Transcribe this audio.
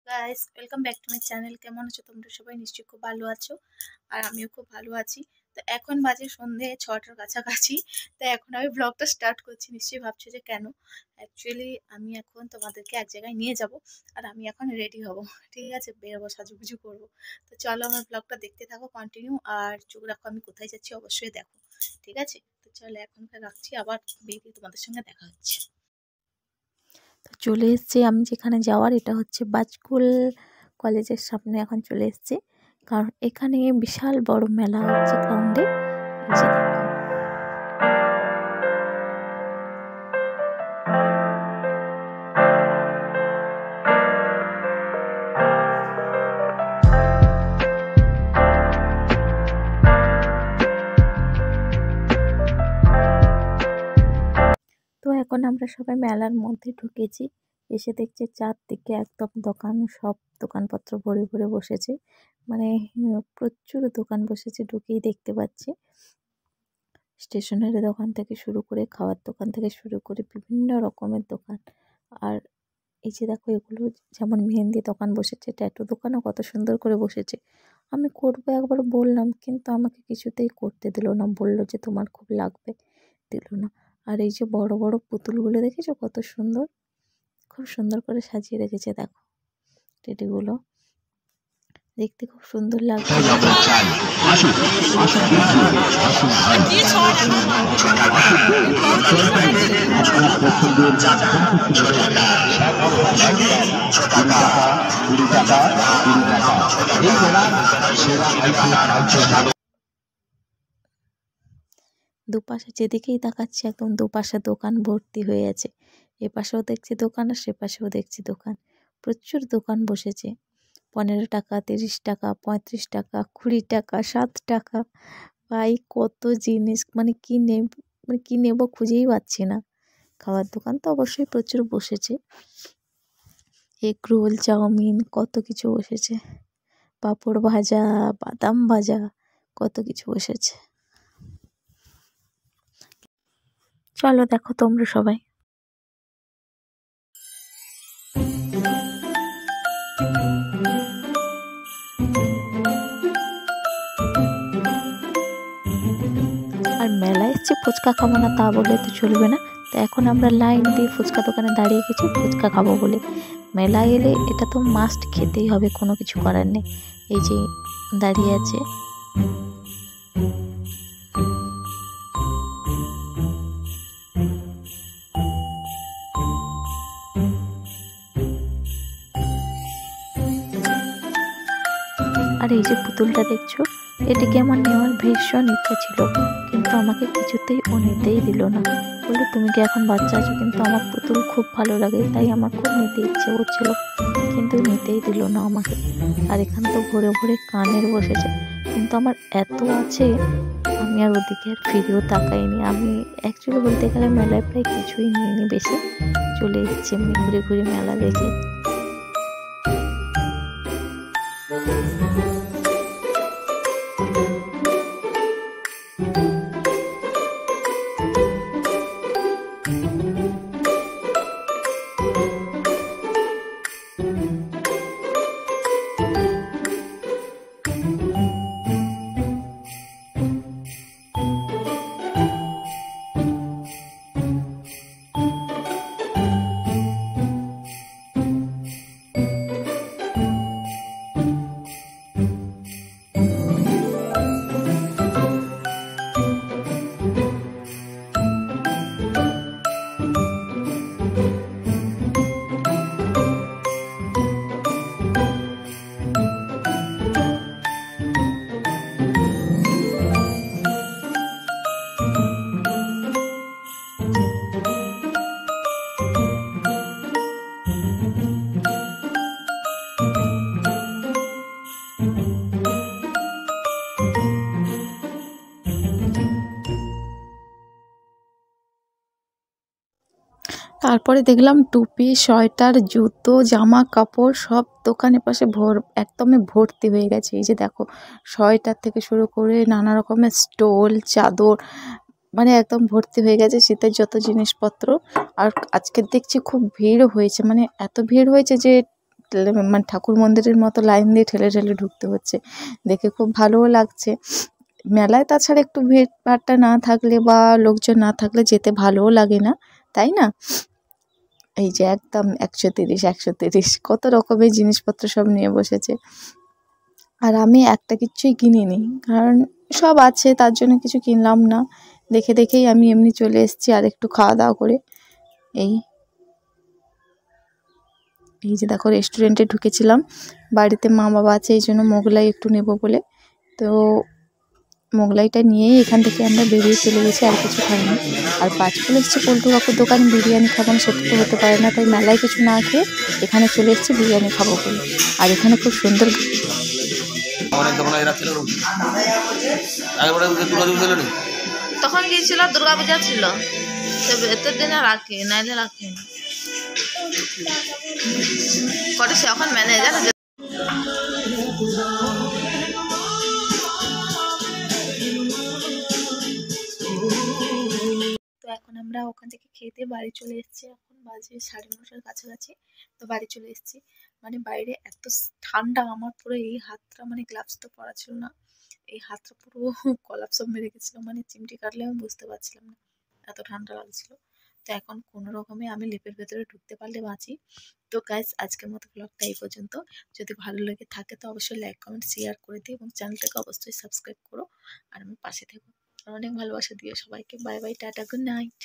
Guys, welcome back to my channel. কেমন আছো তোমরা সবাই? নিশ্চয়ই খুব ভালো আছো, আর আমিও খুব ভালো আছি। তো এখন বাজে সন্ধে 6টার কাছাকাছি। তো এখন আমি ব্লগটা স্টার্ট করছি। নিশ্চয়ই ভাবছো যে কেন। অ্যাকচুয়ালি আমি এখন তোমাদেরকে এক জায়গায় নিয়ে যাব, আর আমি এখন রেডি হব। ঠিক আছে, বেরোবো, সাজুগুজু করবো। তো চলো আমার ব্লগটা দেখতে থাকো কন্টিনিউ, আর চোখ রাখো আমি কোথায় যাচ্ছি অবশ্যই দেখো। ঠিক আছে, তো চলো এখনকার রাখছি, আবার বেরিয়ে তোমাদের সঙ্গে দেখা হচ্ছে। তো চলে এসেছি আমি যেখানে যাওয়ার, এটা হচ্ছে বাজকুল কলেজের সামনে। এখন চলে এসেছি কারণ এখানে বিশাল বড় মেলা হচ্ছে গ্রাউন্ডে। এই যে দেখো। তো এখন আমরা সবাই মেলার মধ্যে ঢুকেছি। এসে দেখছি চারদিকে একদম দোকান, সব দোকানপত্র ভরে ভরে বসেছে। মানে প্রচুর দোকান বসেছে, ঢুকেই দেখতে পাচ্ছি। স্টেশনারি দোকান থেকে শুরু করে, খাওয়ার দোকান থেকে শুরু করে বিভিন্ন রকমের দোকান। আর এই যে দেখো, এগুলো যেমন মেহেন্দি দোকান বসেছে, ট্যাটু দোকানও কত সুন্দর করে বসেছে। আমি করবো একবার বললাম, কিন্তু আমাকে কিছুতেই করতে দিল না, বলল যে তোমার খুব লাগবে, দিল না। আর এই যে বড় বড় পুতুলগুলো দেখেছো কত সুন্দর, খুব সুন্দর করে সাজিয়ে রেখেছে। দেখো টেডিগুলো দেখতে খুব সুন্দর লাগছে। দুপাশে যেদিকেই তাকাচ্ছি একদম দুপাশে দোকান ভর্তি হয়ে আছে। এপাশেও দেখছি দোকান, আর সেপাশেও দেখছি দোকান। প্রচুর দোকান বসেছে। 15 টাকা, 30 টাকা, 35 টাকা, 20 টাকা, 7 টাকা। ভাই কত জিনিস, মানে কি নেব খুঁজেই পাচ্ছি না। খাবার দোকান তো অবশ্যই প্রচুর বসেছে। এগ রোল, চাউমিন, কত কিছু বসেছে। পাঁপড় ভাজা, বাদাম ভাজা, কত কিছু বসেছে। চলো দেখো তোমরা সবাই। আর মেলায় এসেছি ফুচকা খাবো না তা বললে তো চলবে না। তো এখন আমরা লাইন দিয়ে ফুচকা দোকানে দাঁড়িয়ে গেছি ফুচকা খাবো বলে। মেলায় এলে এটা তো মাস্ট খেতেই হবে, কোনো কিছু করার নেই। এই যে দাঁড়িয়ে আছে। আর এই যে পুতুলটা দেখছো, এটাকে আমার নেওয়ার ভীষণ ইচ্ছা ছিল, কিন্তু আমাকে কিছুতেই ও নিতেই দিল না। বলে তুমি কি এখন বাচ্চা আছো, কিন্তু আমার পুতুল খুব ভালো লাগে, তাই আমার খুব নিতে ইচ্ছে করছিল, কিন্তু নিতেই দিল না আমাকে। আর এখানে তো ভরে ভরে কানের বসেছে, কিন্তু আমার এত আছে আমি আর ওদিকে আর ফিরেও তাকাইনি। আমি অ্যাকচুয়ালি বলতে গেলে মেলায় প্রায় কিছুই নিইনি বেশি, চলে এসেছি এমনি ঘুরে ঘুরে মেলা দেখে। তারপরে দেখলাম টুপি, সোয়েটার, জুতো, জামা কাপড় সব দোকানের পাশে একদমই ভর্তি হয়ে গেছে। এই যে দেখো, সোয়েটার থেকে শুরু করে নানা রকমের স্টোল, চাদর, মানে একদম ভর্তি হয়ে গেছে শীতের যত জিনিসপত্র। আর আজকে দেখছি খুব ভিড় হয়েছে, মানে এত ভিড় হয়েছে যে মানে ঠাকুর মন্দিরের মতো লাইন দিয়ে ঠেলে ঠেলে ঢুকতে হচ্ছে। দেখে খুব ভালোও লাগছে। মেলায় তাছাড়া একটু ভিড়ভাট্টা না থাকলে বা লোকজন না থাকলে যেতে ভালোও লাগে না, তাই না? এই যে একদম 130 কত রকমের জিনিসপত্র সব নিয়ে বসেছে। আর আমি একটা কিচ্ছুই কিনিনি, কারণ সব আছে তার জন্য কিছু কিনলাম না। দেখে দেখেই আমি এমনি চলে এসেছি আর একটু খাওয়া দাওয়া করে। এই এই যে দেখো রেস্টুরেন্টে ঢুকেছিলাম, বাড়িতে মা বাবা আছে এই জন্য মোগলাই একটু নেব বলে, তো মোগলাইটা নিয়েই এখান থেকে আমরা বেরিয়ে চলে গেছি, আর কিছু খাইনি। আর পাঁচফুল এসেছি পল্টু কাকুর দোকানে বিরিয়ানি খাবো না, সেটা তো হতে পারে না, তাই মেলায় কিছু না খেয়ে এখানে চলে এসেছি বিরিয়ানি খাবো বলে। আর এখানে খুব সুন্দর তখন গিয়েছিল দুর্গা পূজা ছিল, এত দিনে রাখে নাইলে রাখে করে সে এখন ম্যানেজার। তো এখন আমরা ওখান থেকে খেতে বাড়ি চলে এসেছি। এখন বাজে 9:30টার কাছাকাছি। তো বাড়ি চলে এসেছি, মানে বাইরে এত ঠান্ডা, আমার পুরো এই হাতটা, মানে গ্লাভস তো পরা ছিল না, এই হাতটা পুরো কলাপ সব মেরে গেছিলো, মানে চিমটি কাটলে আমি বুঝতে পারছিলাম না, এত ঠান্ডা লাগছিল। তো এখন কোনো রকমে আমি লেপের ভেতরে ঢুকতে পারলে বাঁচি। তো গাইস আজকের মতো ব্লগটা এই পর্যন্ত। যদি ভালো লেগে থাকে তো অবশ্যই লাইক কমেন্ট শেয়ার করে দিও এবং চ্যানেলটাকে অবশ্যই সাবস্ক্রাইব করো আর আমার পাশে থেকো। অনেক ভালোবাসা দিও সবাইকে। Bye bye, tata, good night.